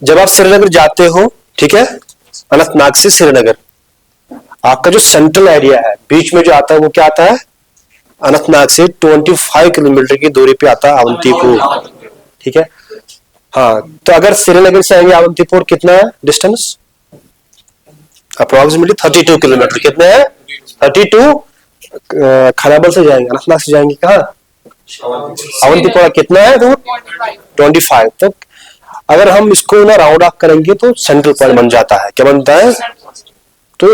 जब आप श्रीनगर जाते हो, ठीक है, अनंतनाग से श्रीनगर, आपका जो सेंट्रल एरिया है बीच में जो आता है वो क्या आता है, अनंतनाग से 25 किलोमीटर की दूरी पे आता है अवंतीपुर, ठीक है। हाँ, तो अगर श्रीनगर से आएंगे अवंतीपुर कितना है डिस्टेंस, अप्रोक्सीमेटली 32 किलोमीटर। कितने हैं, 32। खराबल से जाएंगे, अनंतनाग से जाएंगे कहाँ, अवंतीपुरा, कितना है दूर, 25। तो अगर हम इसको ना राउंड ऑफ करेंगे तो सेंट्रल पॉइंट बन जाता है, क्या बनता है। तो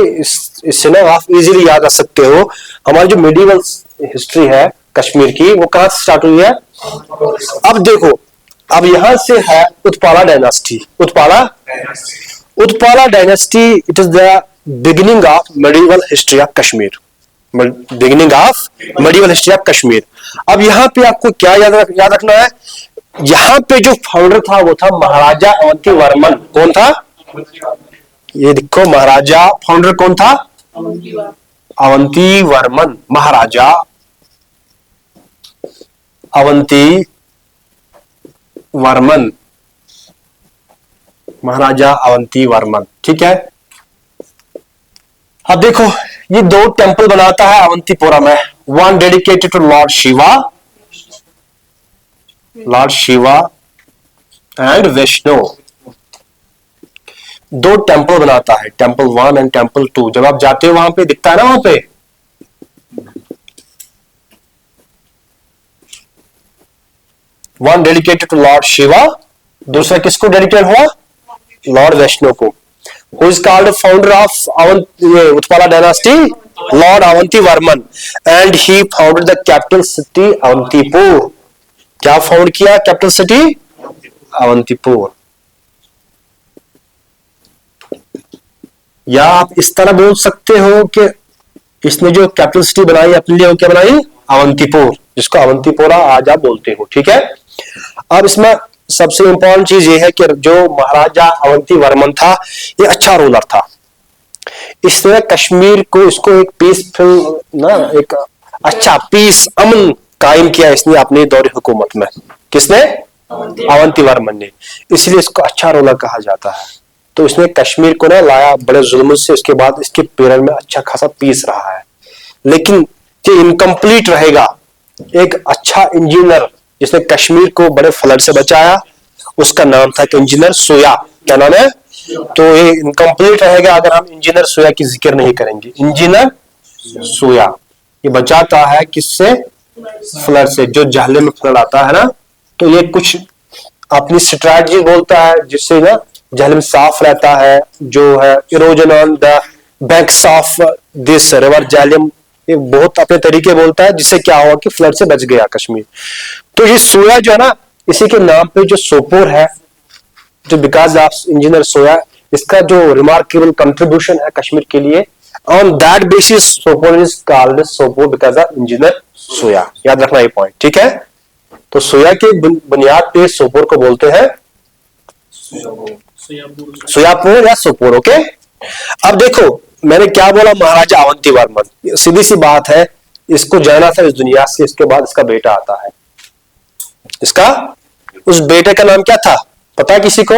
इससे ना आप इजीली याद रख सकते हो, हमारी जो मिडिवल हिस्ट्री है कश्मीर की वो कहां से स्टार्ट हुई है। अब देखो, अब यहां से है Utpala dynasty, Utpala dynasty, it is the beginning of medieval history of Kashmir, beginning of medieval history of Kashmir. अब यहाँ पे आपको क्या याद रखना है, यहाँ पे जो फाउंडर था वो था महाराजा अवंती वर्मन। कौन था, ये देखो, महाराजा फाउंडर कौन था, अवंती वर्मन, महाराजा अवंती वर्मन, महाराजा अवंती वर्मन, ठीक है। अब देखो, ये 2 टेंपल बनाता है अवंतीपुरा में, one dedicated to lord Shiva and Vishnu. 2 temple बनाता है, टेंपल 1 एंड टेंपल 2। जब आप जाते हो वहां पे दिखता है ना, वहां पे one dedicated to lord Shiva, दूसरा किसको डेडिकेट हुआ, लॉर्ड विष्णु को। Who is called the founder of Utpala dynasty? Lord Avanti Varman, and he founded the capital city Avantipur. क्या फाउंड किया कैपिटल सिटी, अवंतीपुर। या आप इस तरह बोल सकते हो कि इसने जो कैपिटल सिटी बनाई अपने लिए, वो क्या बनाई, अवंतीपुर, जिसको अवंतीपुरा आज आप बोलते हो, ठीक है। अब इसमें सबसे इंपॉर्टेंट चीज ये है कि जो महाराजा अवंती वर्मन था, ये अच्छा रूलर था। इसने कश्मीर को, इसको एक पीसफुल ना, एक अच्छा पीस, अमन कायम किया इसने अपने दौरे हुकूमत में। किसने, अवंती वर्मन ने, इसलिए इसको अच्छा रूलर कहा जाता है। तो इसने कश्मीर को ना लाया बड़े जुल्म से, उसके बाद इसके पीरियड में अच्छा खासा पीस रहा है। लेकिन ये इनकम्प्लीट रहेगा, एक अच्छा इंजीनियर जिसने कश्मीर को बड़े फ्लड से बचाया, उसका नाम था इंजीनियर सोया। क्या नाम है, तो ये इनकम्प्लीट रहेगा अगर हम इंजीनियर सोया की जिक्र नहीं करेंगे। इंजीनियर सोया ये बचाता है किससे, फ्लड से, जो जहलम में फ्लड आता है ना, तो ये कुछ अपनी स्ट्रैटेजी बोलता है जिससे ना जहलम साफ रहता है, जो है erosion on the banks of this river Jhelum, ये बहुत अपने तरीके बोलता है, जिससे क्या हुआ कि फ्लड से बच गया कश्मीर। तो ये सोया जो है ना, इसी के नाम पे जो सोपोर है, जो बिकॉज ऑफ इंजीनियर सोया, इसका जो रिमार्केबल कंट्रीब्यूशन है कश्मीर के लिए, on that basis Sopore is called Sopore because of engineer Suyya. याद रखना ये पॉइंट, ठीक है। तो सोया के बुनियाद पे सोपोर को बोलते हैं सोयापुर या सोपोर, ओके। अब देखो मैंने क्या बोला, महाराजा अवंती वर्मन, सीधी सी बात है, इसको जाना था इस दुनिया से, इसके बाद इसका बेटा आता है। इसका उस बेटे का नाम क्या था पता है किसी को,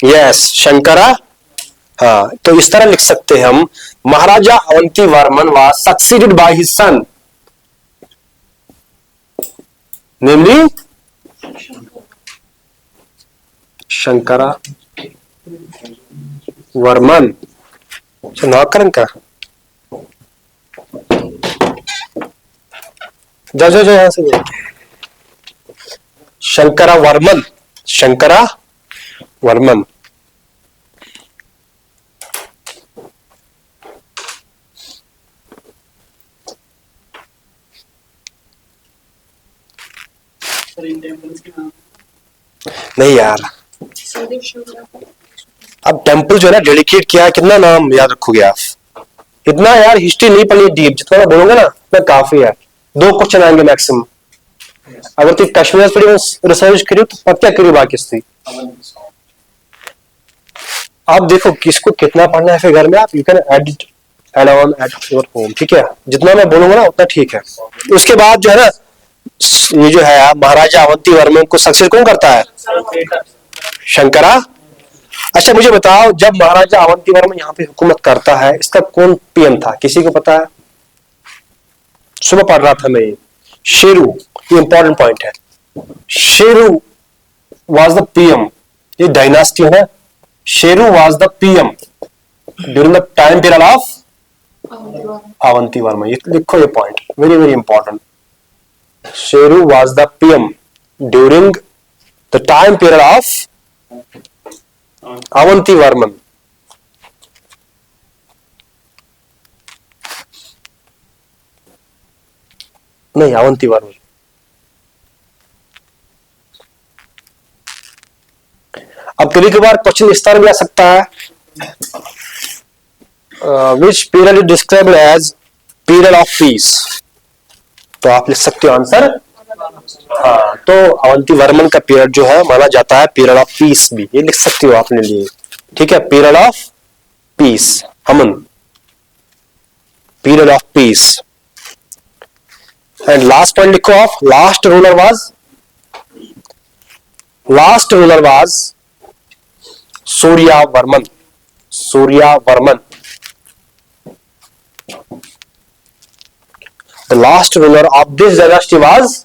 यस, शंकरा। हाँ, तो इस तरह लिख सकते हैं हम, Maharaja Avanti Varman was succeeded by his son namely Shankara Varman. नौकरन का जो यहां से शंकरा वर्मन, शंकरा वर्मन। नहीं यार, अब टेम्पल जो है ना डेडिकेट किया, कितना नाम याद रखोगे आप, इतना यार हिस्ट्री नहीं पढ़नी डीप, जितना मैं बोलूंगा ना उतना काफी है। 2 क्वेश्चन आएंगे मैक्सिमम, अगर तुम कश्मीर पर रिसर्च करियो तो पता क्या करियो बाकी थी। आप देखो किसको कितना पढ़ना है फिर घर में, आप you can edit add on at your home, ठीक है। जितना मैं बोलूंगा ना उतना ठीक है। उसके बाद जो है ना, ये जो है महाराजा अवंती वर्मन को सक्सेस कौन करता है, शंकरा। अच्छा मुझे बताओ, जब महाराजा अवंतीवर्मन यहाँ पे हुकूमत करता है, इसका कौन पीएम था, किसी को पता है? सुबह पढ़ रहा था मैं ये। शेरू, ये इंपॉर्टेंट पॉइंट है। शेरू वॉज द पीएम, ये डायनास्टी है ना। Sheru was the PM during the time period of Avantivarman. ये लिखो, ये point very very important. Sheru was the PM during the time period of Avantivarman. नहीं, अवंतीवर्मन। अब कभी कभार क्वेश्चन इस तरह भी आ सकता है, which period is described as period of peace. तो आप लिख सकते हो आंसर, हाँ, तो अवंतीवर्मन का पीरियड जो है माना जाता है पीरियड ऑफ पीस भी, ये लिख सकते हो आपने लिए। ठीक है, पीरियड ऑफ पीस, अमन, period of peace. And last point लिखो of last ruler was Suryavarman. Suryavarman, the last ruler of this dynasty was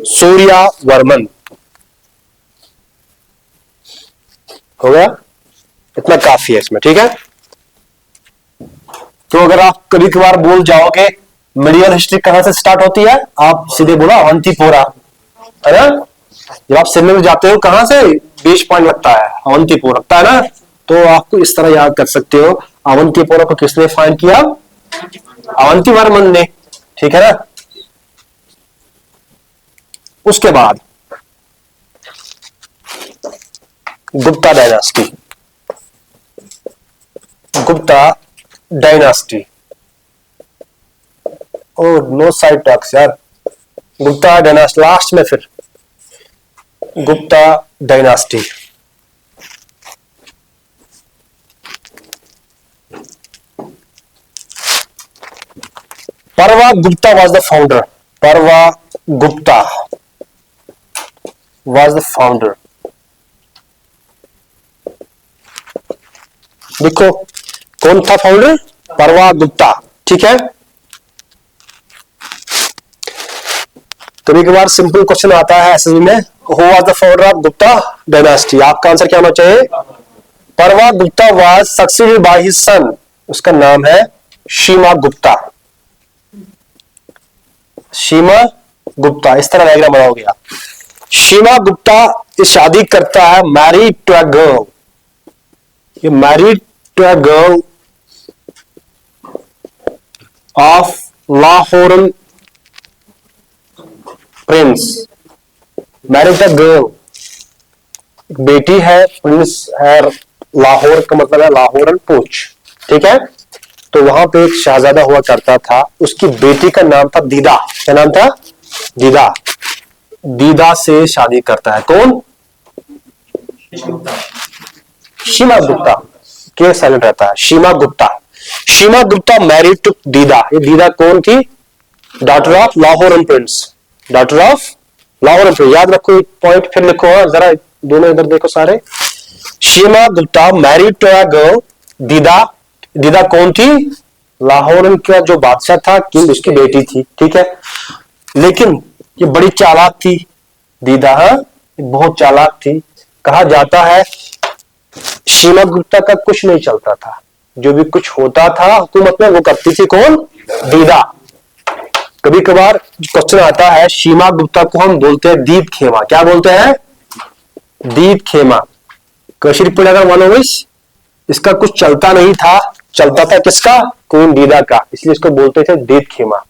Suryavarman. हो गया, इतना काफी है इसमें। ठीक है, तो अगर आप कभी कभार बोल जाओगे मिडियल हिस्ट्री कहां से स्टार्ट होती है, आप सीधे बोला अवंतीपोरा, है ना। जब आप सिनेमा में जाते हो कहां से 20 पॉइंट लगता है, अवंतीपोरा लगता है ना। तो आपको इस तरह याद कर सकते हो, अवंतीपोरा को किसने फाइंड किया? अवंतीवर्मन ने। ठीक है ना। उसके बाद Gupta dynasty. Gupta dynasty, oh no side talks यार। गुप्ता डायनास्टी लास्ट में, फिर गुप्ता डायनास्टी। परवा गुप्ता वाज द फाउंडर। परवा गुप्ता वाज द फाउंडर। देखो कौन था फाउंडर? परवा गुप्ता। ठीक है, कभी कभार सिंपल क्वेश्चन आता है एसएसबी में, who was the founder of Gupta dynasty. आपका आंसर क्या होना चाहिए? Parva Gupta was succeeded by his son, उसका नाम है शीमा गुप्ता। शीमा गुप्ता, इस तरह डायग्राम बनाओगे आप। शीमा गुप्ता इस शादी करता है, मैरिड टू अ गर्ल। ये married to a girl of लाहौरन प्रिंस। मैरिड अ गर्ल, बेटी है, प्रिंस है, लाहौर का मतलब है लाहौरन पूछ। ठीक है, तो वहां पे एक शहजादा हुआ करता था, उसकी बेटी का नाम था दीदा। क्या नाम था? दीदा। दीदा से शादी करता है कौन? शीमा गुप्ता। के साइलेंट रहता है, शीमा गुप्ता। Shima Gupta married to Didda. ये दीदा कौन थी? डॉटर ऑफ लाहौरन प्रिंस। डॉटर ऑफ लाहौरन प्रिंस, याद रखो एक पॉइंट, फिर लिखो जरा, दोनों इधर देखो सारे। Shima Gupta married to a girl Didda. Didda कौन थी? लाहौरन का जो बादशाह था, किंग, उसकी बेटी थी। ठीक है, लेकिन ये बड़ी चालाक थी दीदा। हाँ, बहुत चालाक थी। कहा जाता है शीमा गुप्ता का कुछ नहीं चलता था, जो भी कुछ होता था हुकूमत में वो करती थी कौन? दीदा। कभी कभार क्वेश्चन आता है, शीमा गुप्ता को हम बोलते हैं दीप खेमा। क्या बोलते हैं? दीप खेमा। कशिर पड़ेगा 1 इसका कुछ चलता नहीं था, चलता था किसका? क्वीन दीदा का, इसलिए इसको बोलते थे दीप खेमा।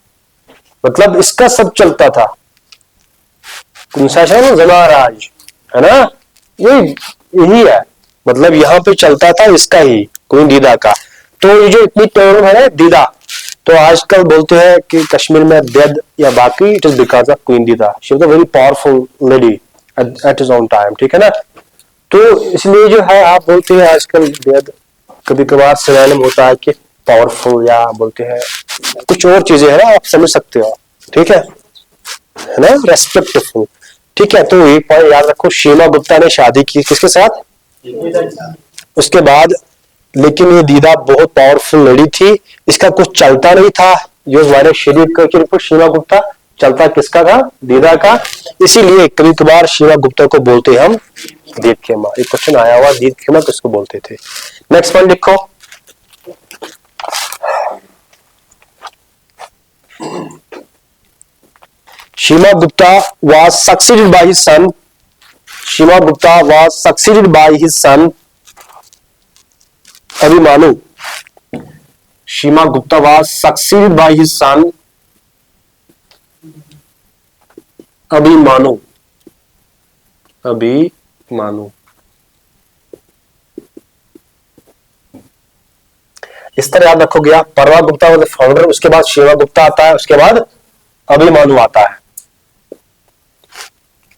मतलब इसका सब चलता था, जमाराज, है ना। यही है, मतलब यहाँ पे चलता था इसका ही, क्वीन दीदा का। तो ये जो इतनी टर्म है दीदा, तो आजकल बोलते हैं कि कश्मीर में देद या बाकी, it is because of queen Didda. She was a very powerful lady at his own time. ठीक है ना, तो इसलिए जो है आप बोलते हैं आजकल देद, कभी कभार सिनोनिम होता है कि पावरफुल, या बोलते हैं कुछ और चीजें है ना, आप समझ सकते हो। ठीक है ना, रेस्पेक्टफुल। ठीक है, तो एक पॉइंट याद रखो, सीमा गुप्ता ने शादी की किसके साथ? उसके बाद, लेकिन ये दीदा बहुत पावरफुल लड़ी थी, इसका कुछ चलता नहीं था। जो वायरस शरीफ के ऊपर सीमा गुप्ता चलता किसका था? दीदा का। इसीलिए कभी कभार सीमा गुप्ता को बोलते हम दीद खेमा। एक क्वेश्चन आया हुआ, दीद खेमा किसको बोलते थे? नेक्स्ट पॉइंट लिखो। सीमा Gupta was succeeded by his son. Seema Gupta was succeeded by his son अभिमानु। Seema Gupta was succeeded by his son अभिमानु। अभिमानु। इस तरह याद रखोगे आप। परवा गुप्ता वाज द फाउंडर, उसके बाद सीमा गुप्ता आता है, उसके बाद अभिमानु आता है।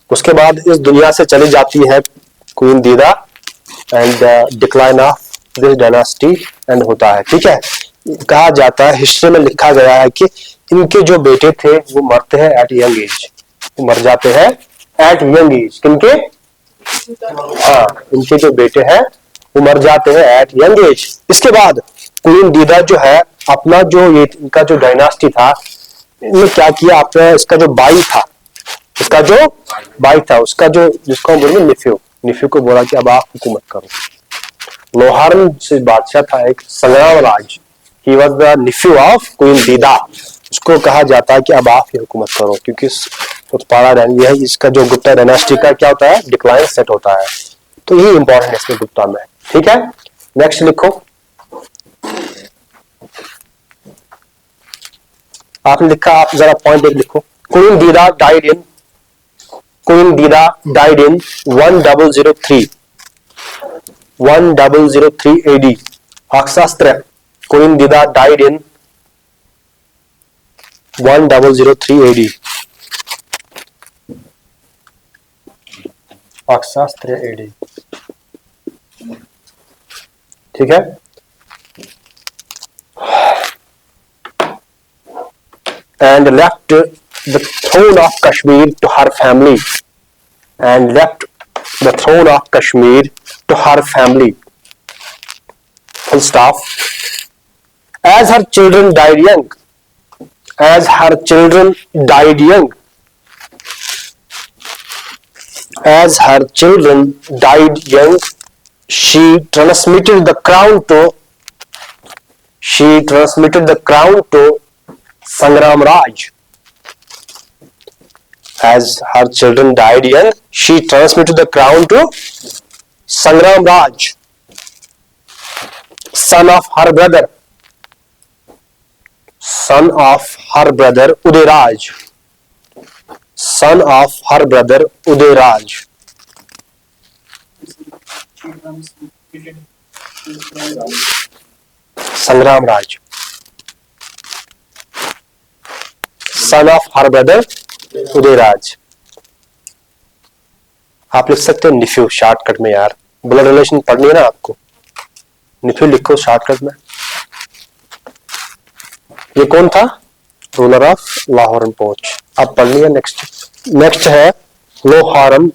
उसके बाद इस दुनिया से चली जाती है क्वीन दीदा and decline of this dynasty and होता है। ठीक है, कहा जाता है, हिस्ट्री में लिखा गया है कि इनके जो बेटे थे वो मरते हैं एट यंग एज, मर जाते हैं एट यंग एज। किनके? हाँ, इनके जो बेटे हैं वो मर जाते हैं एट यंग एज। इसके बाद क्वीन दीदा जो है अपना जो ये इनका जो डायनास्टी था, इन्होंने क्या किया, आपने इसका जो भाई था, इसका जो भाई था, उसका जो जिसको हम बोलेंगे निफ्यू को बोला कि अब आप हुकूमत करो। लोहारन से बादशाह था एक, Sangram Raj, he was the nephew of queen Didda. उसको कहा जाता है कि अब आप ही हुकूमत करो, क्योंकि उत्पाड़ा है इसका जो गुप्ता डायनास्टी का क्या होता है? डिक्लाइन सेट होता है। तो ये इंपॉर्टेंट है इसमें गुप्ता में। ठीक है, नेक्स्ट लिखो। आपने लिखा, आप जरा पॉइंट एक लिखो। क्वीन दीदा डाइड इन 1003 AD। अक्षास्त्र। क्वीन दीदा डाइड इन 1003 AD। अक्षास्त्र AD। ठीक है, and left the throne of Kashmir to her family. And left the throne of Kashmir to her family. Full stop. As her children died young. As her children died young. As her children died young, she transmitted the crown to Sangram Raj. As her children died young, she transmitted the crown to Sangram Raj, son of her brother Udayraj. Son of her brother Udayraj. Sangram Raj, son of her brother Udayraj. आप लिख सकते हैं nephew shortcut में। यार blood relation पढ़नी है ना आपको, निफ्यू लिखो शॉर्टकट में। ये कौन था? रूलर ऑफ लाहौर एंड पोच। अब पढ़नी है नेक्स्ट है लोहारम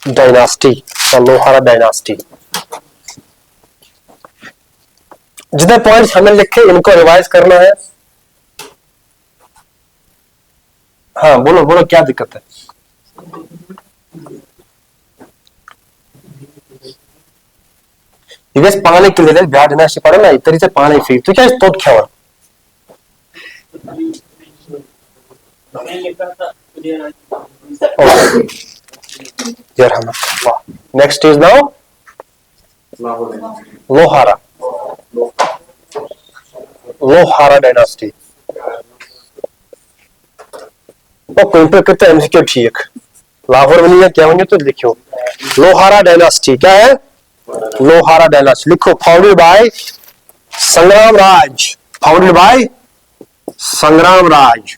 डायनास्टी। तो लोहारा डायनास्टी, जितने पॉइंट्स हमने लिखे इनको रिवाइज करना है। हाँ बोलो बोलो, क्या दिक्कत है? इवेस पाने के लिए ब्याह देना से पड़े ना इतनी से पाने फी तो क्या तो क्या हुआ? यार हम next is now Lohara dynasty. वो कंपेयर करते हैं एमसीक्यू। ठीक, लाहौर बनी है क्या होंगे तो लिखो लोहारा डायनास्टी। क्या है? लोहारा डायनास्टी लिखो। फाउंडेड बाय संग्राम राज। फाउंडेड बाय संग्राम राज।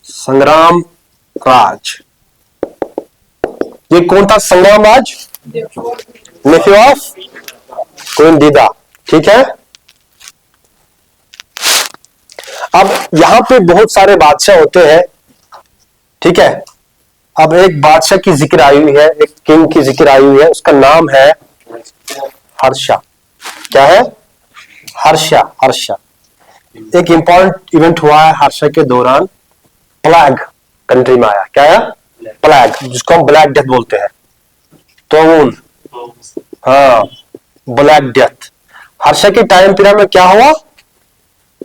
संग्राम राज। ये कौन था संग्राम राज? नेफ्यू ऑफ क्वीन दीदा। ठीक है, अब यहां पे बहुत सारे बादशाह होते हैं, ठीक है। अब एक बादशाह की जिक्र आई हुई है, एक किंग की जिक्र आई हुई है, उसका नाम है हर्षा। क्या है? हर्षा। हर्षा। एक इंपॉर्टेंट इवेंट हुआ है हर्षा के दौरान, प्लेग कंट्री में आया। क्या है? प्लेग, जिसको हम ब्लैक डेथ बोलते हैं। तो हाँ, ब्लैक डेथ। हर्षा के टाइम पीरियड में क्या हुआ?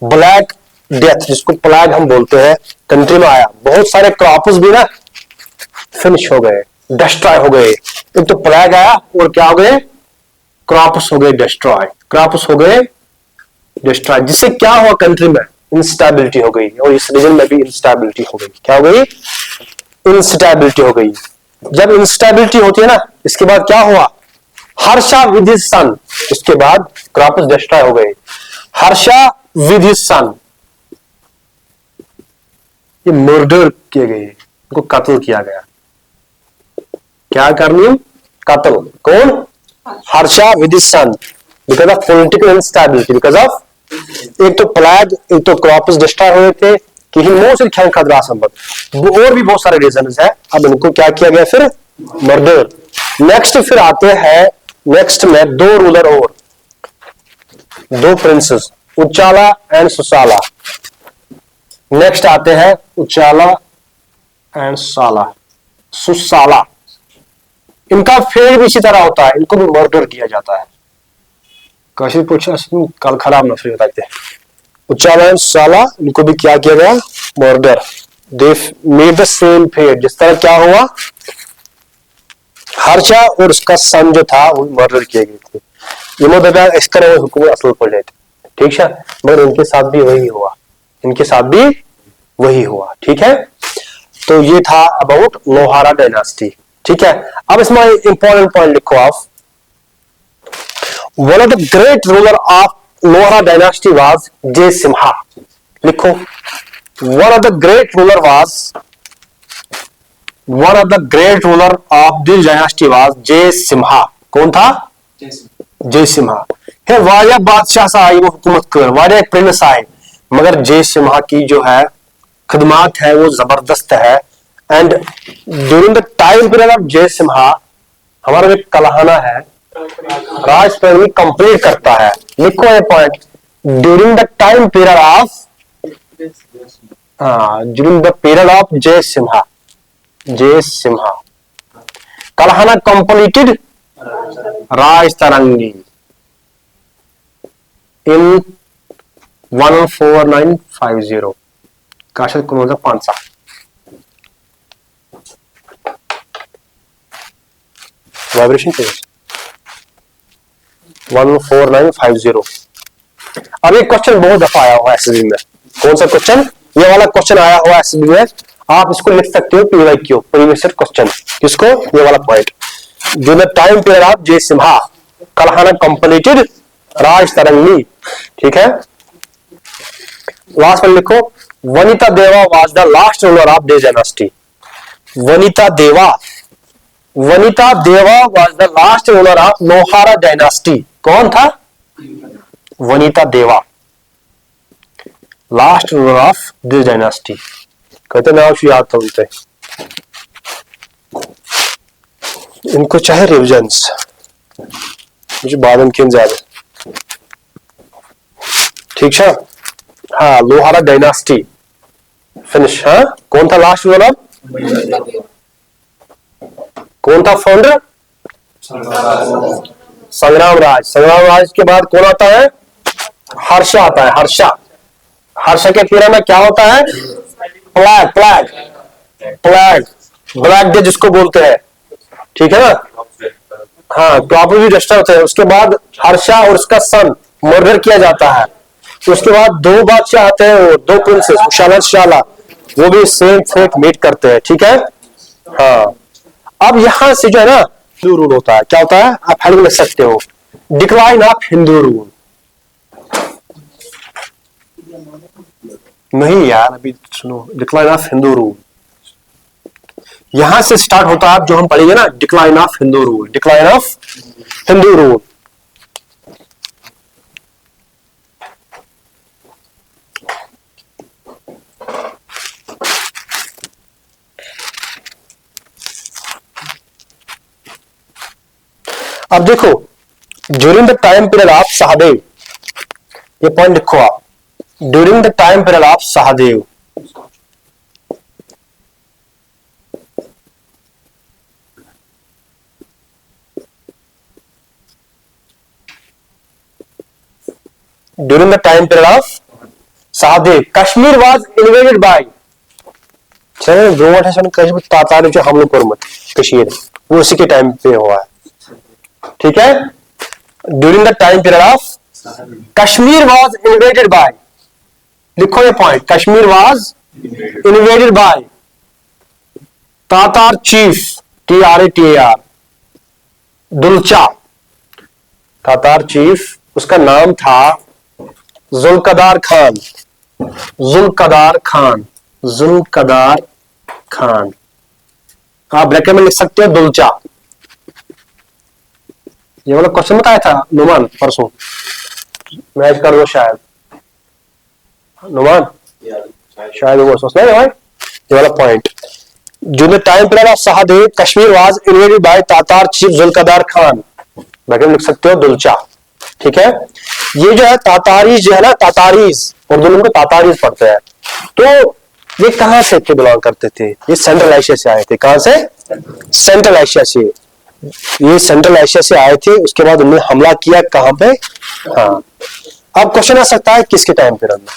ब्लैक डेथ, जिसको प्लेग हम बोलते हैं, कंट्री में आया। बहुत सारे क्रॉप्स भी ना फिनिश हो गए, डिस्ट्रॉय हो गए। एक तो प्लेग आया और क्या हो गए? क्रॉप्स हो गए डिस्ट्रॉय। क्रॉप्स हो गए डिस्ट्रॉय, जिससे क्या हुआ? कंट्री में इंस्टेबिलिटी हो गई, और इस रीजन में भी इंस्टेबिलिटी हो गई। क्या हो गई? इंस्टेबिलिटी हो गई। जब इंस्टेबिलिटी होती है ना, इसके बाद क्या हुआ? हर्षा विद हिज सन, इसके बाद क्रॉप्स डिस्ट्रॉय हो गए। हर्षा विद हिज सन, ये मर्डर किए गए, उनको कत्ल किया गया। क्या करनी? कत्ल। कौन? Harsha with his son, because of political instability, because of एक तो प्लेग, एक तो क्रॉप्स डिस्ट्रॉय हुए थे कि मोस्ट ख्याल खतरा संभव, और भी बहुत सारे रीजन है। अब इनको क्या किया गया? फिर मर्डर। नेक्स्ट फिर आते हैं, नेक्स्ट में दो रूलर और दो प्रिंसेस, उच्चाला एंड सुसाला। नेक्स्ट आते हैं उच्चाला एंड साला, सुसाला। इनका फेर भी इसी तरह होता है, इनको भी मर्डर किया जाता है। कैसे पूछा? कल खराब नफरी बताते हैं। उच्चाला एंड साला, इनको भी क्या किया गया? Murder. They made the same fate, जिस तरह क्या हुआ? हर्षा और उसका सन जो था वो मर्डर किए गए थे। इस तरह हुकूमत असल पड़ जाते, ठीक है। मगर इनके साथ भी वही हुआ, इनके साथ भी वही हुआ, ठीक है। तो ये था अबाउट लोहारा डायनास्टी, ठीक है। अब इसमें इंपॉर्टेंट पॉइंट लिखो आप। One of the great ruler of Lohara dynasty was जय सिम्हा। लिखो, one of the great ruler was, one of the great ruler of this dynasty was जय सिम्हा। कौन था? जय सिम्हा। है वारिया बादशाह सा आई वो हुकूमत कर, वारिया प्रिंस आए, मगर जय सिम्हा की जो है खिदमात है वो जबरदस्त है। And during the time period of जय सिम्हा, हमारा जो कलहाना है राज परिधि कंप्लीट करता है। लिखो ये point, during the time period of, during the period of जय सिम्हा, जय सिम्हा कलहाना कंप्लीटेड राज तरंगी इन 14950 काशद कौन सा 5 वाइब्रेशन पे 14950। अब एक क्वेश्चन बहुत दफा आया हुआ है एसएसबी में। कौन सा क्वेश्चन? ये वाला क्वेश्चन आया हुआ है एसएसबी में, आप इसको लिख सकते हो पीवाईक्यू, प्रीवियस क्वेश्चन। किसको? ये वाला पॉइंट, जो द टाइम पीरियड ऑफ जय सिम्हा कलहाना कंप्लीटेड राज तरंगी, ठीक है। लास्ट में लिखो, वनिता देवा was the last ruler of this dynasty. Vanita देवा, वनिता देवा was the last ruler of Lohara dynasty. कौन था? वनिता देवा, last ruler of this dynasty. कहते नाम से याद था उनसे, इनको चाहे रिविजन्स, मुझे बाद में किन ज्यादा, ठीक है। हाँ, लोहारा डायनास्टी फिनिश। हाँ, कौन था लास्ट रूलर? कौन था फाउंडर? संग्राम राज। संग्राम राज के बाद कौन आता है? हर्षा आता है। हर्षा, हर्षा के पीरियड में क्या होता है? Plague, plague, plague, black day जिसको बोलते हैं, ठीक है ना। हाँ, क्रॉप भी डिस्टर्ब होते हैं। उसके बाद हर्षा और उसका सन मर्डर किया जाता है। उसके बाद दो बादशाह आते हैं और दो प्रिंसेस, उशाला शाला, वो भी सेम फेट मीट करते हैं, ठीक है। हाँ, अब यहां से जो है ना हिंदू रूल होता है। क्या होता है? आप हेडिंग लिख सकते हो, डिक्लाइन ऑफ हिंदू रूल। नहीं यार, अभी सुनो, डिक्लाइन ऑफ हिंदू रूल यहां से स्टार्ट होता है, जो हम पढ़ेंगे ना, decline of Hindu rule, decline of Hindu rule. अब देखो, during the time period of Sahdev, ये पॉइंट लिखो आप, during the time period of Sahdev, during the time period of Sahdev Kashmir was invaded by, तातारी जो हम लोग कोरमत कश्मीर, वो उसी के टाइम पे हुआ है, ठीक है। During the time period of Kashmir was invaded by, लिखो ये point, Kashmir was invaded by Tatar chief, TRATAR, Dulcha, Tatar chief, उसका नाम था जुल्कदार खान, जुल्कदार खान, जुल्कदार खान, आप ब्रैकेट में लिख सकते हो दुलचा। ये वाला क्वेश्चन बताया था नुमान परसों, मैच कर दो शायद, नुमान शायद वो सोचना है भाई, ये वाला पॉइंट, जो the time period of Sahdev Kashmir was invaded by Tatar chief Zulkadar Khan, bracket में लिख सकते हो दुलचा, ठीक है। ये जो है तातारीज जो है ना, तातारीज उर्दू में तातारीज पढ़ते हैं, तो ये कहां से थे, बिलोंग करते थे, ये सेंट्रल एशिया से आए थे, कहां से, सेंट्रल एशिया से, ये सेंट्रल एशिया से आए थे, उसके बाद उन्होंने हमला किया कहां पे, हाँ। अब क्वेश्चन आ सकता है किसके टाइम पीरियड में,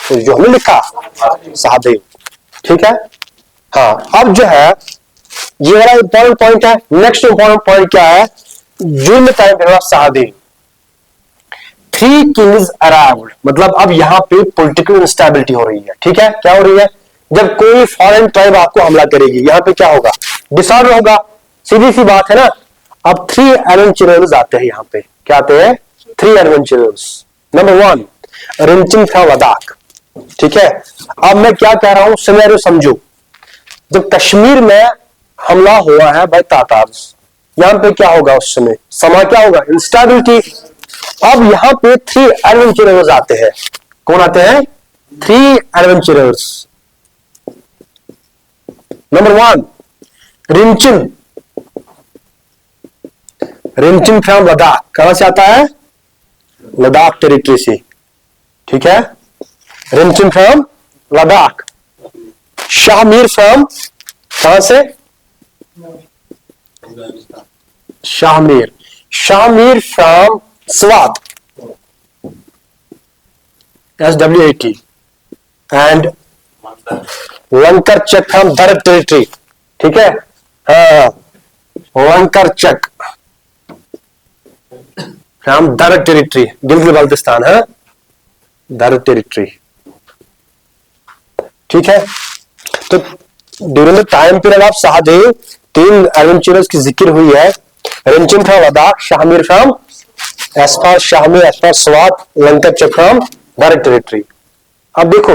तो जो हमने लिखा सहदेव, ठीक है, हाँ। अब जो है ये वाला इंपॉर्टेंट पॉइंट है, नेक्स्ट इंपॉर्टेंट पॉइंट क्या है, जून time period of Sahdev 3 kings arrived, मतलब अब यहां पे पॉलिटिकल इंस्टेबिलिटी हो रही है, ठीक है। क्या हो रही है, जब कोई फॉरेन ट्राइब आपको हमला करेगी, यहां पे क्या होगा, डिसऑर्डर होगा, सीधी सी बात है ना। अब 3 एडवेंचरर्स आते हैं यहाँ पे, क्या आते हैं, 3 adventurers. Number 1 Rinchen from Ladakh, ठीक है। अब मैं क्या कह रहा हूं, सिनेरियो समझो, जब कश्मीर में हमला हुआ है बाय तातार्स, यहां पे क्या होगा उस समय, समा क्या होगा, इंस्टेबिलिटी। अब यहां पे 3 एडवेंचरर्स आते हैं, कौन आते हैं, 3 adventurers. Number 1 Rinchin, Rinchin from Ladakh, कहां से आता है, लद्दाख टेरिटरी से, ठीक है, रिंचिन फ्रॉम लद्दाख। शाहमीर फ्रॉम, कहां से, Shahmir, Shahmir from Swat, SWAT, and Vankar Chak from Darad territory, ठीक है, हाँ, वंकर चक फ्रॉम दरद टेरिटरी, गिलगित बाल्टिस्तान है, दरद टेरिटरी, ठीक है। तो during the time period of Sahdev 3 adventurers की जिक्र हुई है, रिंचिन फ्रॉम लद्दाख, शाहमीर फ्रॉम एस्फार, शाहमीर एस्फार स्वात, वंकर चक फ्रॉम दरद टेरिटरी। अब देखो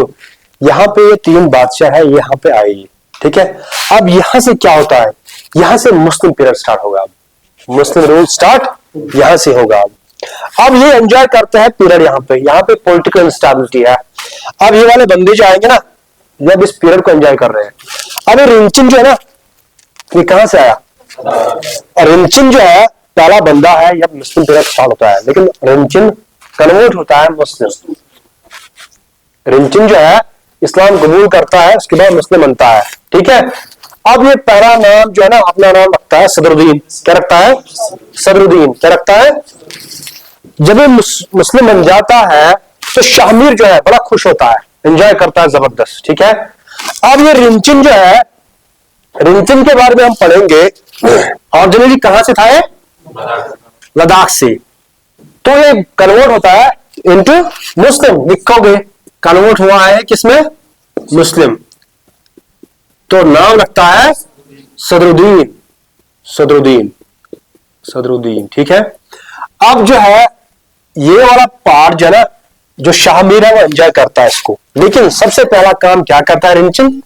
यहां पे ये 3 बादशाह है, यहां पे आए, ठीक है। अब यहां से क्या होता है, यहां से मुस्लिम पीरियड स्टार्ट होगा, अब मुस्लिम रूल स्टार्ट यहां से होगा। अब ये एंजॉय करते हैं पीरियड, यहाँ पे पॉलिटिकल इंस्टेबिलिटी है। अब ये वाले बंदे जो आएंगे ना, जब इस पीरियड को एंजॉय कर रहे हैं, अब ये रिंचिन जो है ना, ये कहां से आया, और रिंचिन जो है पहला बंदा है, जब मुस्लिम पीरियड स्टार्ट होता है, लेकिन रिंचिन कन्वर्ट होता है मुस्लिम, रिंचिन जो है इस्लाम कबूल करता है, उसके बाद मुस्लिम बनता है, ठीक है। अब ये पहला नाम जो है ना, अपना नाम रखता है सदरुद्दीन, क्या रखता है, सदरुद्दीन, क्या रखता है। जब ये मुस्लिम बन जाता है तो शाहमीर जो है बड़ा खुश होता है, एंजॉय करता है जबरदस्त, ठीक है। अब ये रिंचिन जो है, रिंचिन के बारे में हम पढ़ेंगे, ओरिजिनली कहां से था, लद्दाख से, तो ये कन्वर्ट होता है इनटू मुस्लिम, लिखोगे कन्वर्ट हुआ है किसमें, मुस्लिम, तो नाम रखता है सदरुद्दीन, सदरुद्दीन, सदरुद्दीन, ठीक है। अब जो है ये वाला पार्ट जो है ना, जो शाहमीर है वो एंजॉय करता है इसको, लेकिन सबसे पहला काम क्या करता है रिंचिन,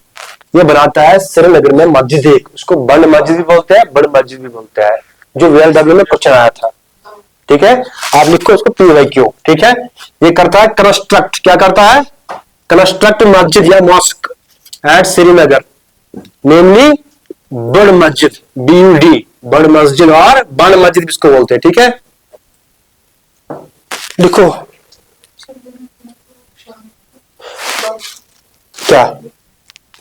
ये बनाता है श्रीनगर में मस्जिद, एक उसको बंद मस्जिद भी बोलते हैं, बड़ मस्जिद भी बोलते हैं, जो VLW में क्वेश्चन आया था, ठीक है। आप लिखो इसको PYQ, ठीक है। ये करता है कंस्ट्रक्ट, क्या करता है, कंस्ट्रक्ट मस्जिद या मॉस्क एट श्रीनगर, नेमली बड़ मस्जिद, BUD, बड़ मस्जिद और बड़ मस्जिद इसको बोलते हैं, ठीक है। लिखो क्या,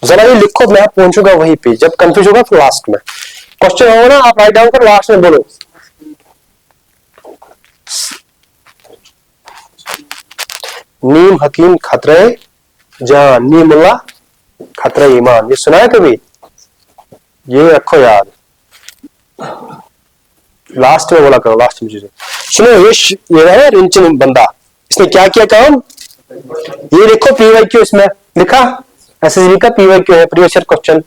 जरा ये लिखो, मैं पहुंचूंगा वहीं पे, जब कंफ्यूज होगा फिर लास्ट में क्वेश्चन होगा ना, आप राइट डाउन करो, लास्ट में बोलो। नीम हकीम खतरे जान, नीमुल्ला खतरे ईमान, ये सुना है कभी? ये रखो याद, लास्ट में बोला करो, लास्ट में चीजें सुनो। ये है रिंचन बंदा, इसने क्या किया काम, ये देखो PYQ इसमें लिखा, SSB का PYQ है, प्रीवियस ईयर क्वेश्चन।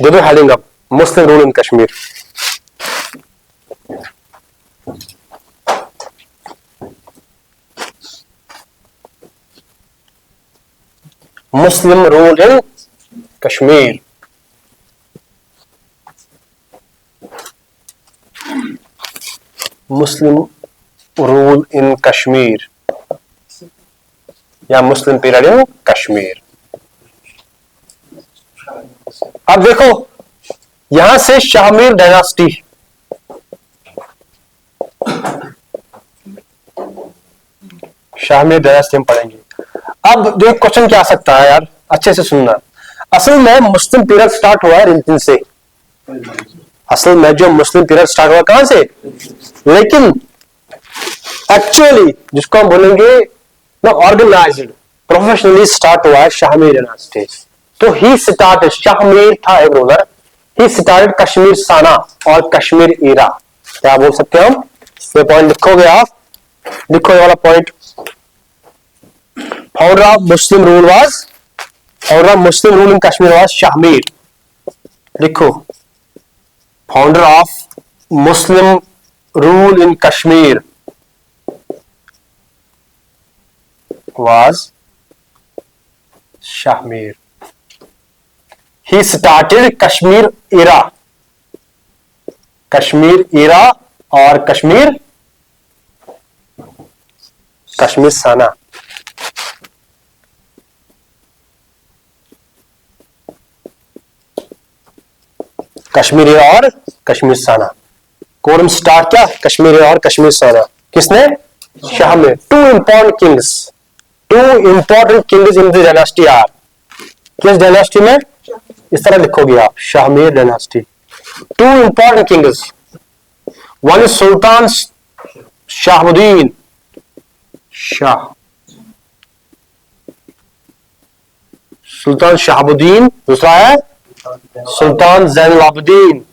देखो heading up, Muslim rule in Kashmir. Muslim rule in Kashmir, Muslim rule in Kashmir या मुस्लिम पीरियड इन कश्मीर। अब देखो यहां से शाहमीर डायनास्टी, शाहमीर डायनास्टी हम पढ़ेंगे। अब देखो क्वेश्चन क्या आ सकता है यार, अच्छे से सुनना। असल में मुस्लिम पीरियड स्टार्ट हुआ है रिंचिन से, असल में जो मुस्लिम पीरियड स्टार्ट हुआ कहां से, लेकिन एक्चुअली जिसको हम बोलेंगे ना ऑर्गेनाइज्ड प्रोफेशनली स्टार्ट हुआ है शाहमीर डायनास्टी। तो ही स्टार्टेड, शाहमीर था एक रूलर, ही स्टार्टेड कश्मीर साना और कश्मीर ईरा। क्या बोल सकते हैं हम, ये पॉइंट लिखोगे आप, लिखो ये वाला point. Founder of Muslim rule was, founder of Muslim rule in Kashmir was Shahmir, लिखो founder of Muslim rule in Kashmir was Shahmir. He started Kashmir era, Kashmir era और कश्मीर साना। कश्मीर इरा और कश्मीर साना, कौन स्टार्ट किया, कश्मीर इरा और कश्मीर साना, किसने, Shahmir. Two important kings in the dynasty are, किस dynasty में, इस तरह लिखोगे आप, Shahmir dynasty. Two important kings, one is Sultan Shahabuddin Shah, Sultan Shahabuddin, दूसरा है सुल्तान जैनुल आबिदीन।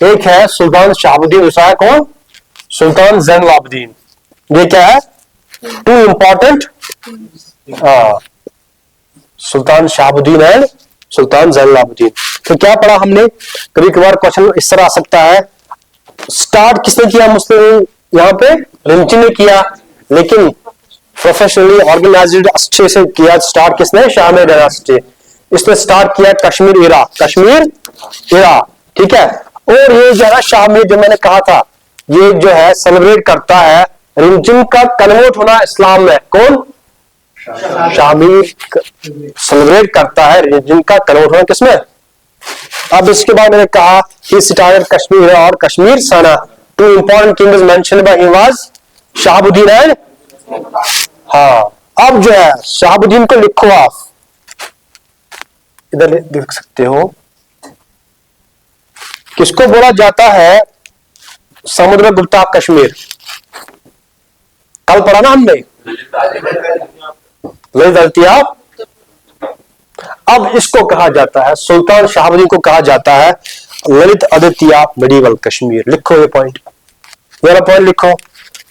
एक है सुल्तान शाहबुद्दीन, दूसरा है कौन, सुल्तान जैनुल आबिदीन। ये क्या है, two important, Sultan Shahabuddin and Sultan Zainul Abidin. तो क्या पढ़ा हमने, कभी कभार क्वेश्चन इस तरह आ सकता है, स्टार्ट किसने किया मुस्लिम, यहाँ पे रिंची ने किया, लेकिन प्रोफेशनली ऑर्गेनाइज्ड अच्छे से किया स्टार्ट किसने, शाहमीर डायनास्टी। इसने स्टार्ट किया कश्मीर इरा, कश्मीर इरा, ठीक है। और ये जो है शाहमीर, जो मैंने कहा था, ये जो है सेलिब्रेट करता है रिंचिन का कन्वर्ट होना इस्लाम में, कौन, शाहमीर सेलिब्रेट करता है रिंचिन का कन्वर्ट होना किसमें। अब इसके बाद मैंने कहा ही स्टार्टेड कश्मीर और कश्मीर साना, two important kings mentioned by him was Shahabuddin and, हाँ। अब जो है शाहबुद्दीन को लिखो आप, इधर देख सकते हो, किसको बोला जाता है समुद्र गुप्ता कश्मीर, कल पढ़ा ना हमने, ललित अद्वितीय। अब इसको कहा जाता है, सुल्तान शाहबुद्दीन को कहा जाता है ललित अद्वितीय मिडीवल कश्मीर। लिखो ये पॉइंट, मेरा पॉइंट लिखो,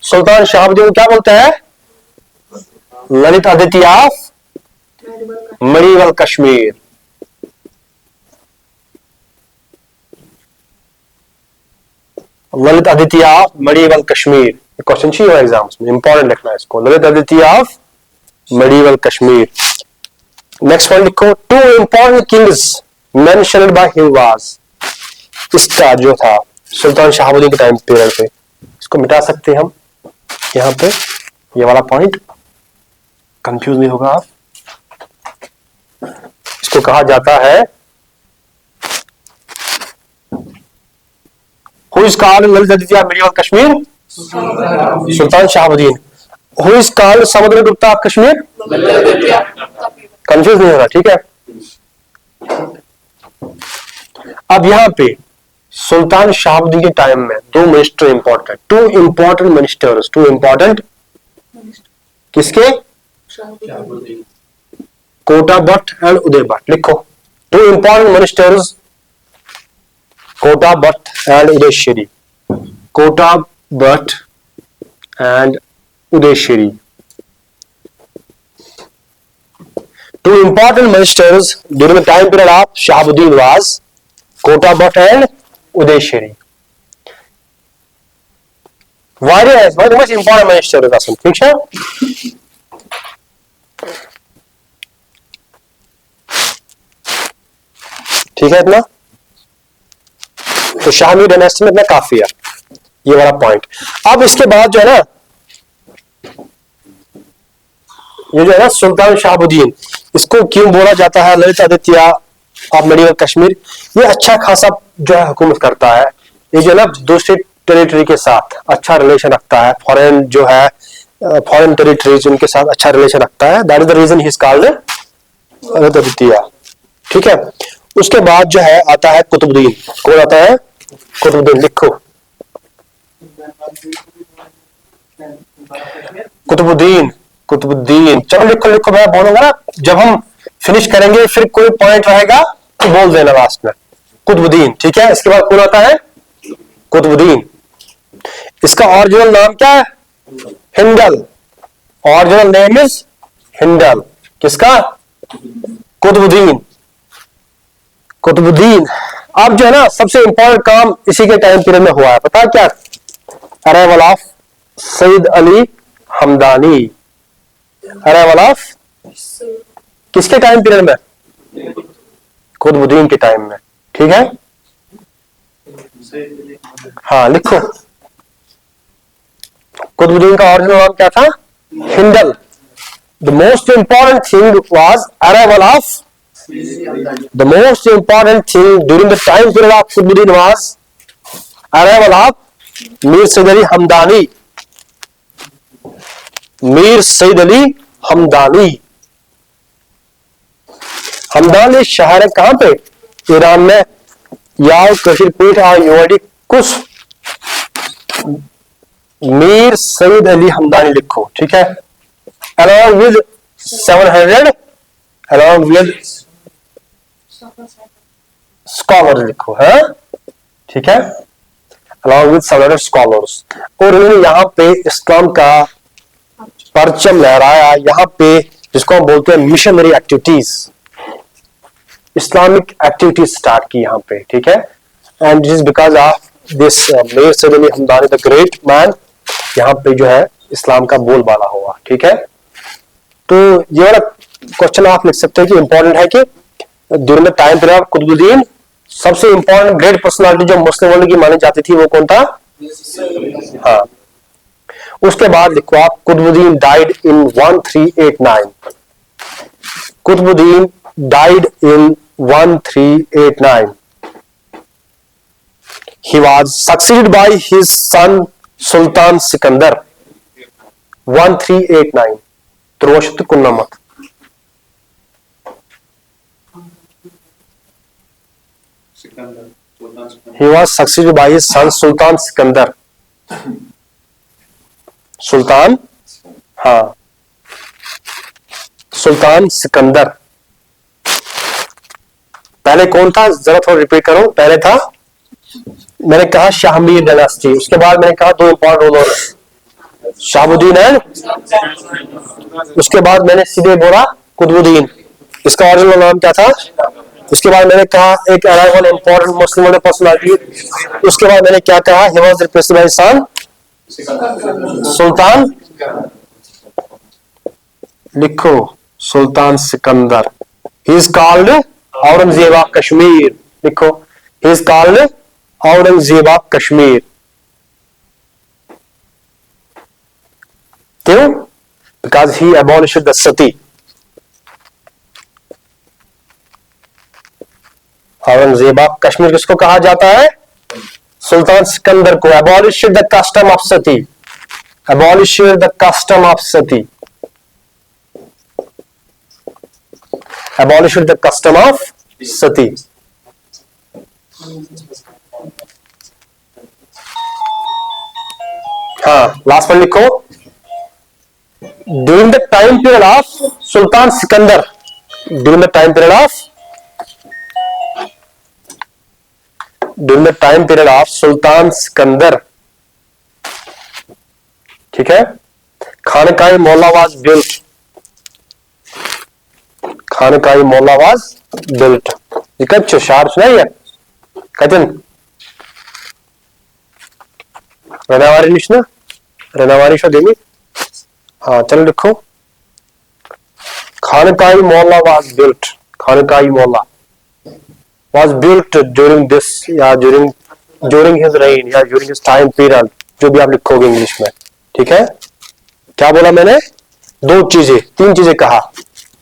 सुल्तान शाहबुद्दीन को क्या बोलते हैं, Lalit Aditya medieval Kashmir. Lalit Aditya of medieval Kashmir, question चाहिए एग्जाम्स में, इंपॉर्टेंट लिखना है इसको, Lalit Aditya of medieval Kashmir. Next one लिखो, two important kings mentioned by he was. इसका जो था सुल्तान शहाबुद्दीन के टाइम पीरियड पे, इसको मिटा सकते हैं हम यहाँ पे, ये वाला पॉइंट, कंफ्यूज नहीं होगा आप। इसको कहा जाता है who is called Lalit Aditya medieval Kashmir, Sultan Shahabuddin. Who is called Samudragupta of Kashmir, confuse नहीं होगा, ठीक है। अब यहां पे सुल्तान शहाबुद्दीन के टाइम में दो minister important, two important ministers, two important किसके, कोटा भट्ट एंड उदय भट्ट। लिखो, two important ministers Kota Bhatt and Udayshri, Kota Bhatt and Udayshri. Two important ministers during the time period of Shahabuddin was Kota Bhatt and Udayshiri. Very much important ministers are some, ठीक है? ठीक है इतना? तो शाहमी dynasty में इतना काफी है, ये वाला पॉइंट। अब इसके बाद जो है ना, ये जो है ना सुल्तान शहाबुद्दीन, इसको क्यों बोला जाता है ललित आदित्य ऑफ मेडिवल कश्मीर, ये अच्छा खासा जो है हुकूमत करता है, ये जो है ना दूसरे टेरिटरी के साथ अच्छा रिलेशन रखता है, फॉरेन जो है फॉरेन टेरिटरीज उनके साथ अच्छा रिलेशन रखता है, that is the reason he is called Lalit Aditya, ठीक है। उसके बाद जो है आता है कुतुबुद्दीन, कौन आता है, कुतुबुद्दीन। लिखो कुतुबुद्दीन, कुतुबुद्दीन, चलो लिखो लिखो, मैं बोलूंगा ना, जब हम फिनिश करेंगे फिर कोई पॉइंट रहेगा तो बोल देना लास्ट में, कुतुबुद्दीन, ठीक है। इसके बाद कौन आता है, कुतुबुद्दीन। इसका ओरिजिनल नाम क्या है, Hindal, original name is Hindal, किसका, कुतुबुद्दीन, कुतुबुद्दीन। अब जो है ना सबसे इंपॉर्टेंट काम इसी के टाइम पीरियड में हुआ है, पता क्या, arrival of Sayyid Ali Hamdani, arrival of किसके टाइम पीरियड में, कुतुबुद्दीन के टाइम में, ठीक है। हाँ लिखो, कुतुबुद्दीन का ओरिजिनल नाम क्या था, Hindal. The most important thing was arrival of, the most important thing during the time period of Qutbuddin was arrival of Mir Sayyid Ali Hamdani, Mir Sayyid Ali Hamdani। Hamdani शहर है कहां पे, ईरान में, याव कशीर पीठ यूआईडी कुछ, मीर सईद अली हमदानी लिखो, ठीक है। along with 700, along with scholar लिखो, है ठीक है, अलॉन्ग विद 700 स्कॉलर्स। और उन्होंने यहाँ पे इस्लाम का परचम लहराया, यहाँ पे जिसको हम बोलते हैं missionary activities, Islamic activities start की यहाँ पे, ठीक है। And this is because of this Mir Sayyid Ali Hamdani the great man, यहाँ पे जो है इस्लाम का बोलबाला हुआ, ठीक है। तो ये वाला क्वेश्चन आप लिख सकते हैं कि इंपॉर्टेंट है कि during the time period of Qutbuddin सबसे इंपॉर्टेंट ग्रेट पर्सनालिटी जो मुस्लिम वर्ल्ड की मानी जाती थी वो कौन था, हाँ। उसके बाद लिखो आप, Qutbuddin died in 1389, Qutbuddin died in 1389, he was succeeded by his son Sultan Sikandar 1389 त्रोशत कुन्नमत। He was succeeded by his son Sultan Sikandar, Sultan, हाँ सुल्तान सिकंदर। पहले कौन था, जरा थोड़ा रिपीट करो, पहले था मैंने कहा शाहमीर डायनेस्टी, उसके बाद मैंने कहा दो इंपॉर्टेंट रूलर शहाबुद्दीन एंड, उसके बाद मैंने सीधे बोला कुतुबुद्दीन। इसका ओरिजिनल नाम क्या था, उसके बाद मैंने कहा एक अराइवल इंपॉर्टेंट मुस्लिम पर्सनालिटी, उसके बाद मैंने क्या कहा, he was replaced by son Sultan, लिखो Sultan Sikandar, he is called Aurangzeb of Kashmir, लिखो he is called Aurangzeb of Kashmir. क्यों? Because he abolished the sati. Aurangzeb of Kashmir किसको कहा जाता है? सुल्तान सिकंदर को। abolished the custom of sati, abolished the custom of sati, abolished the custom of sati. हाँ, last one लिखो, during the time period of Sultan Sikandar, during the time period of Sultan Sikandar, ठीक है, खानकाई मौला वाज बिल्ट, खानकाई मौला वाज बिल्ट। ये कब शार सुनाई है कथन रनावारी निशना, रनावारी शो देंगे। हाँ चलो लिखो, खानकाई मौला वाज बिल्ट, खानकाई मौला was built during this या during his reign या during his time period, जो भी आप लिखोगे इंग्लिश में, ठीक है। क्या बोला मैंने? दो चीजें, तीन चीजें कहा।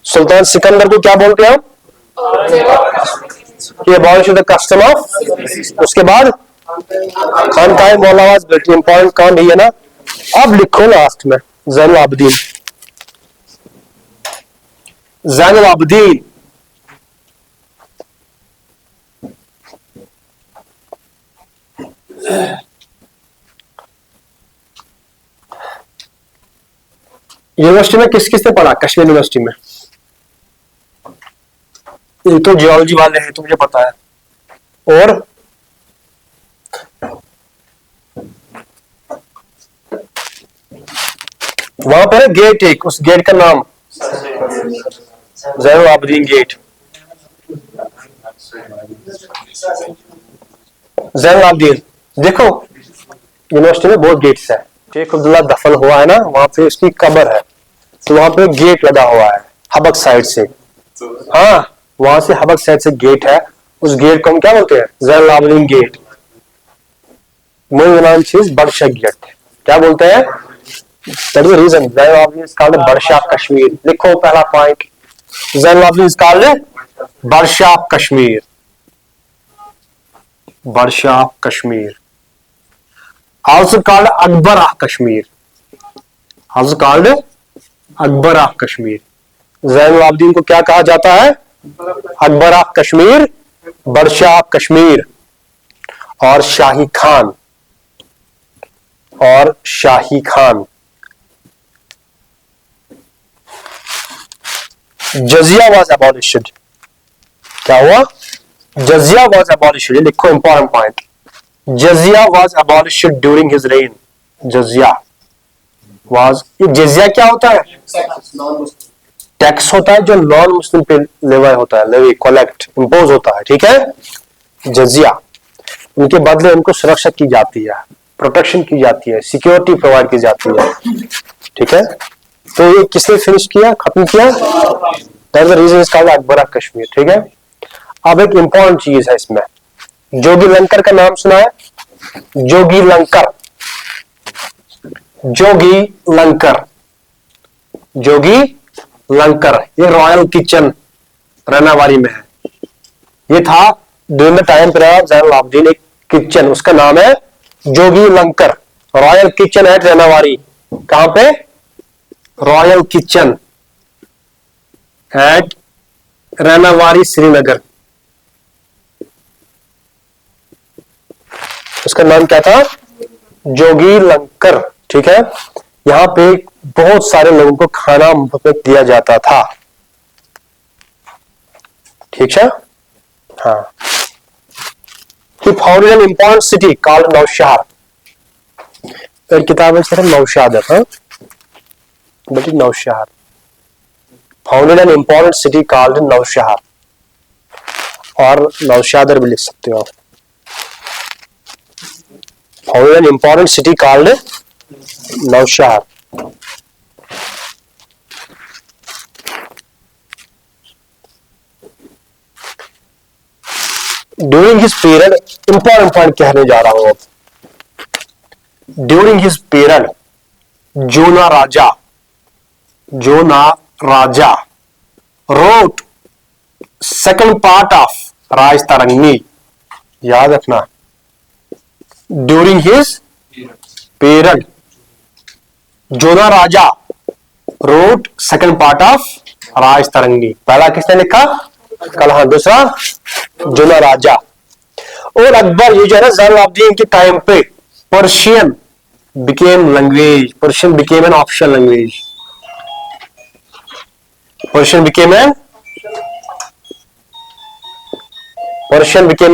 सुल्तान सिकंदर को क्या बोलते हैं हम? ये abolished the custom of, उसके बाद खानकाह मौला वाज बिल्ट, इंपॉर्टेंट काम ही है ना। अब लिखो लास्ट में ज़ैनुल आबिदीन, ज़ैनुल आबिदीन यूनिवर्सिटी में किस किस ने पढ़ा? कश्मीर यूनिवर्सिटी में ये तो जियोलॉजी वाले हैं, तो मुझे पता है। और वहां पर गेट, एक उस गेट का नाम ज़ैनुल आबिदीन गेट, ज़ैनुल आबिदीन। देखो यूनिवर्सिटी में बहुत गेट्स है। शेख अब्दुल्ला दफन हुआ है ना, वहां पे उसकी कब्र है, तो वहां पे गेट लगा हुआ है हबक साइड से। हाँ, वहां से हबक साइड से गेट है, उस गेट को हम क्या बोलते हैं? ज़ैनुल आबिदीन गेट। चीज बड़शाह गेट, क्या बोलते हैं? That is the reason Zainul Abidin is called Budshah Kashmir. लिखो पहला point, Zainul Abidin is called Budshah Kashmir, Budshah Kashmir. Also called Akbar of Kashmir, also called Akbar of Kashmir। Zainul Abidin को क्या कहा जाता है? Akbar of Kashmir, Budshah of Kashmir. और शाही खान, और शाही खान। जजिया वाज abolished, क्या हुआ? Jizya was abolished। लिखो important point, jizya was abolished during his reign। Jizya was, ये जजिया क्या होता है? टैक्स होता है जो नॉन मुस्लिम पे लेवी होता है, लेवी कलेक्ट इंपोज होता है, ठीक है। जजिया, उनके बदले उनको सुरक्षा की जाती है, प्रोटेक्शन की जाती है, सिक्योरिटी प्रोवाइड की जाती है, ठीक है। तो ये किसने फिनिश किया, खत्म किया? That is the reason is called Akbar of Kashmir, ठीक है। अब एक इंपॉर्टेंट चीज है इसमें, जोगी लंकर का नाम सुना है? जोगी लंकर, जोगी लंकर, जोगी लंकर। ये रॉयल किचन रनावारी में है। ये था during the time period of Zainul Abidin, एक किचन, उसका नाम है Jogi Lankar, royal kitchen at Rainawari. कहां पे? Royal kitchen at Rainawari, Srinagar. उसका नाम क्या था? जोगी लंकर, ठीक है। यहां पे बहुत सारे लोगों को खाना मुफ्त में दिया जाता था, ठीक है। हाँ, he founded an important city called Nowshahr. एक किताब है सिर्फ नौशाद है, हाँ, but Naushahr. Founded an important city called Naushahr. और नौशादर भी लिख सकते हो आप। Found an important city called Naushad. During his period, important point कहने जा रहा हूं अब। During his period Jona Raja wrote second part of Raj Tarangi. याद रखना, during his period Jona Raja wrote second part of Raj Tarangi. पहला किसने लिखा? कलह। दूसरा जोना राजा। और अकबर, ये जो है ना ज़ैनुल के टाइम पे Persian became language, Persian became an official language, Persian became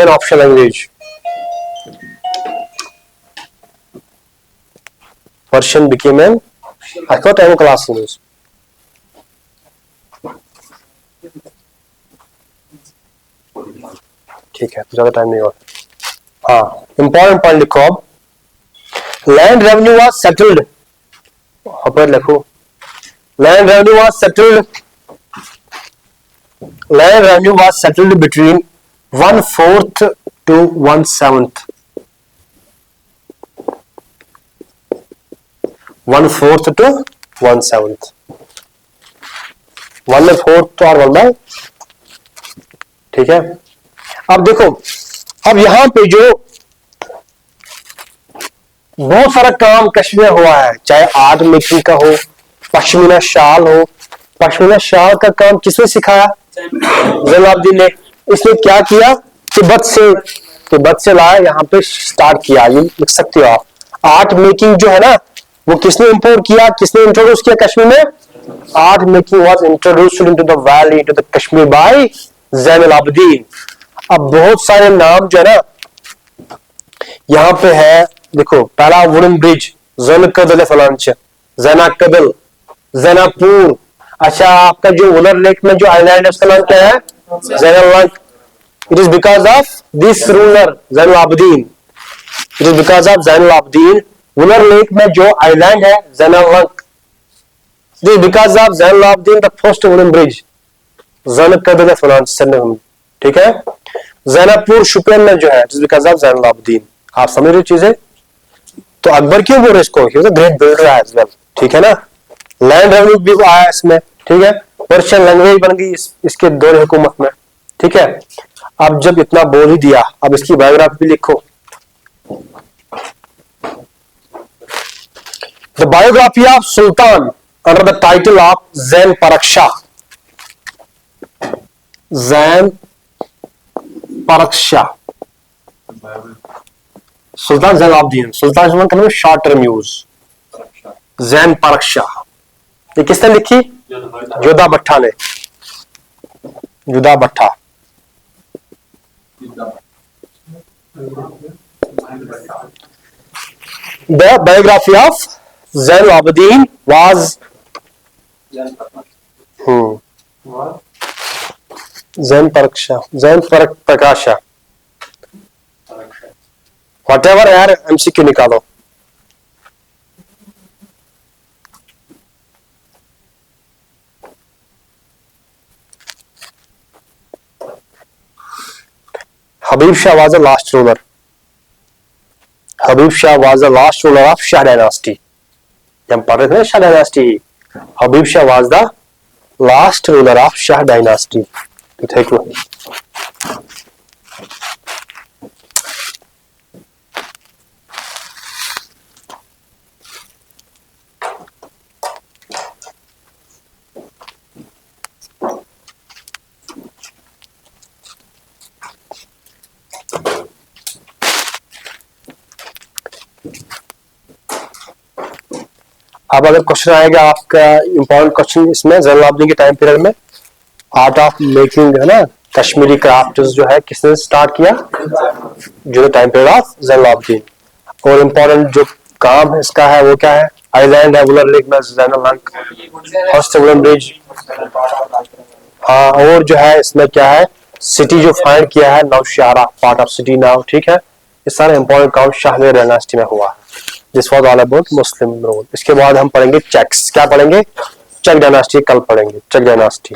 an official language, Persian became an. I thought I class news. ठीक है, ज्यादा टाइम नहीं हुआ। हाँ, इंपॉर्टेंट पॉइंट लिखो अब। लैंड रेवेन्यू वाज सेटल्ड, ऊपर लिखो, land revenue was settled, land revenue was settled between 1/4 to 1/7, 1/4 to 1/7, 1/4 और 1/, ठीक है। अब देखो, अब यहां पे जो बहुत सारा काम कश्मीर में हुआ है, चाहे आर्ट मेकिंग का हो, पश्मीना शाल हो। पश्मीना शाल का काम किसने सिखाया? ज़ैनुल ने। इसने क्या किया? तिब्बत से लाया, यहाँ पे स्टार्ट किया। ये लिख सकते हो आप। आर्ट मेकिंग जो है ना, वो किसने इंपोर्ट किया, किसने इंट्रोड्यूस किया कश्मीर में? Art making was introduced into the valley, into the Kashmir by Zainul. अब बहुत सारे नाम जो है ना यहां पे है, देखो। पहला वुडन ब्रिज, ज़ैनुल फलांच, ज़ैनाकदल, ज़ैनापुर। अच्छा, आपका जो वुलर लेक में जो आइलैंड है उसका नाम क्या है? Zainul. It is because of this ruler Zainul. It is because of Zainul. Wular lake में जो आइलैंड है Zainul, it is because of Zainul the first wooden bridge, Zainakadal फलांच। ठीक है। ज़ैनापुर शुपियन में जो है, it is because of Zainul. आप समझ रहे चीजें? तो अकबर क्यों बोल रहे इसको? ग्रेट बिल्डर एज वेल, ठीक है ना। लैंड रेवेन्यू भी आया इसमें, ठीक है। पर्शियन लैंग्वेज बन गई इसके दौर हुकूमत में, ठीक है। अब जब इतना बोल ही दिया, अब इसकी बायोग्राफी भी लिखो। The biography of Sultan under the title of Zain Parakshah. Zain Parakshah, Sultan Zainul. Sultan का मतलब short term use. Zain Parakshah, ये किसने लिखी? जोधा भट्टा ने। Jodha Bhatta. The biography of Zainul was Zain Prakasha, whatever यार, एमसीक्यू निकालो। Habib Shah was the last ruler. Habib Shah was the last ruler of Shah dynasty. हम पढ़ रहे थे ना Shah dynasty. Habib Shah was the last ruler of Shah dynasty. Thank you. अब अगर क्वेश्चन आएगा आपका इंपॉर्टेंट क्वेश्चन इसमें, ज़ैनुल के टाइम पीरियड में आर्ट ऑफ मेकिंग है ना, कश्मीरी क्राफ्ट जो है किसने स्टार्ट किया? जो टाइम पीरियड ऑफ ज़ैनुल। और इंपॉर्टेंट जो काम इसका है वो क्या है? आइलैंड है वुलर लेक में ज़ैनुल, फर्स्ट वुलन ब्रिज। हाँ, और जो है इसमें क्या है? सिटी जो फाइंड किया है Naushahra, part of city now, ठीक है। ये सारा इंपॉर्टेंट काम शाहमेर डायनास्टी में हुआ है। This was all about Muslim rule. इसके बाद हम पढ़ेंगे चेक्स। क्या पढ़ेंगे? चेक डायनास्टी कल पढ़ेंगे, चेक डायनास्टी।